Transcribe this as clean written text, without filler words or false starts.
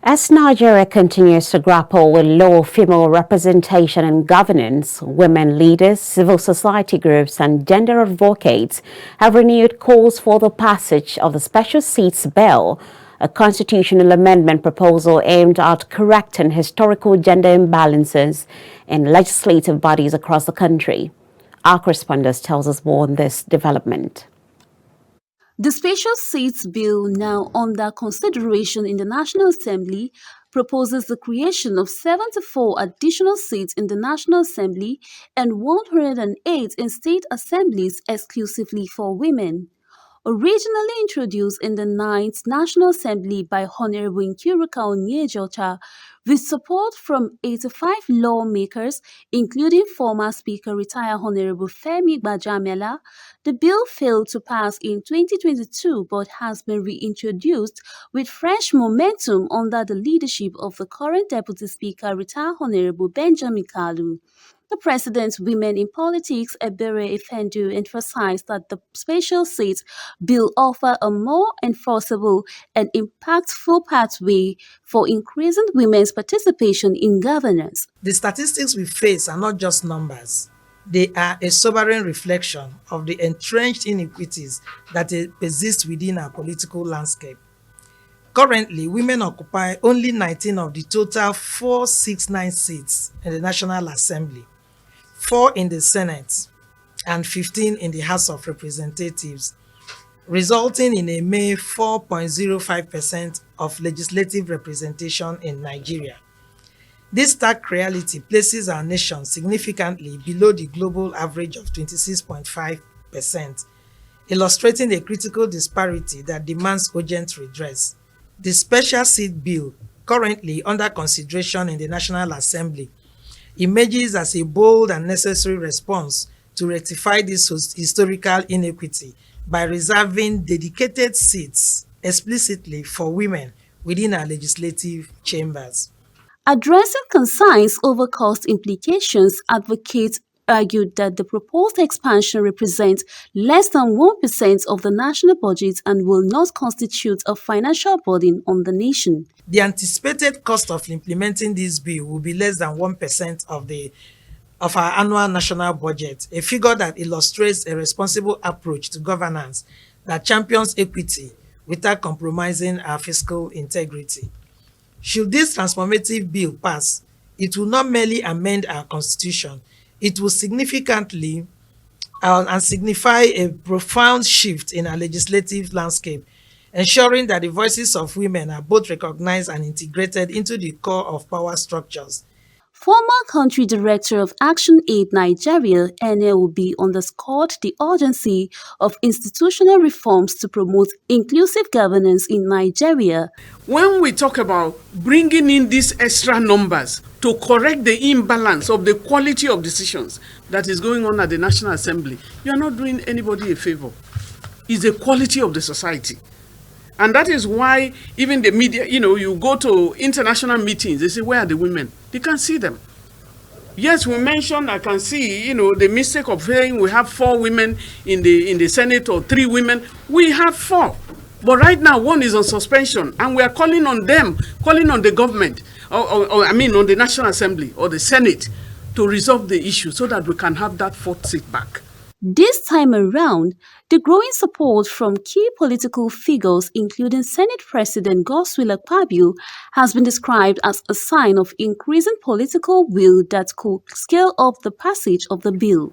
As Nigeria continues to grapple with low female representation and governance, women leaders, civil society groups, and gender advocates have renewed calls for the passage of the Special Seats Bill, a constitutional amendment proposal aimed at correcting historical gender imbalances in legislative bodies across the country. Our correspondent tells us more on this development. The Special Seats Bill, now under consideration in the National Assembly, proposes the creation of 74 additional seats in the National Assembly and 108 in state assemblies exclusively for women. Originally introduced in the 9th National Assembly by Honorable Nkeiruka Onyejeocha, with support from 85 lawmakers, including former Speaker retired Honorable Femi Gbajabiamila, the bill failed to pass in 2022 but has been reintroduced with fresh momentum under the leadership of the current Deputy Speaker retired Honorable Benjamin Kalu. The President's Women in Politics, Ebere Efendu, emphasized that the Special Seats Bill offers a more enforceable and impactful pathway for increasing women's participation in governance. The statistics we face are not just numbers. They are a sobering reflection of the entrenched inequities that persist within our political landscape. Currently, women occupy only 19 of the total 469 seats in the National Assembly, 4 in the Senate, and 15 in the House of Representatives, resulting in a mere 4.05% of legislative representation in Nigeria. This stark reality places our nation significantly below the global average of 26.5%, illustrating a critical disparity that demands urgent redress. The Special Seat Bill, currently under consideration in the National Assembly, emerges as a bold and necessary response to rectify this historical inequity by reserving dedicated seats explicitly for women within our legislative chambers. Addressing concerns over cost implications, advocates argued that the proposed expansion represents less than 1% of the national budget and will not constitute a financial burden on the nation. The anticipated cost of implementing this bill will be less than 1% of our annual national budget, a figure that illustrates a responsible approach to governance that champions equity without compromising our fiscal integrity. Should this transformative bill pass, it will not merely amend our constitution, it will significantly and signify a profound shift in our legislative landscape, ensuring that the voices of women are both recognized and integrated into the core of power structures. Former Country Director of Action Aid Nigeria, NLB, underscored the urgency of institutional reforms to promote inclusive governance in Nigeria. When we talk about bringing in these extra numbers to correct the imbalance of the quality of decisions that is going on at the National Assembly, you are not doing anybody a favor. It's the quality of the society. And that is why even the media, you go to international meetings, they say, where are the women? They can't see them. Yes, we mentioned, I can see, the mistake of saying we have 4 women in the Senate or 3 women. We have 4. But right now, 1 is on suspension, and we are calling on them, calling on the government, on the National Assembly or the Senate to resolve the issue so that we can have that 4th seat back. This time around, the growing support from key political figures, including Senate President Godswill Akpabio, has been described as a sign of increasing political will that could scale up the passage of the bill.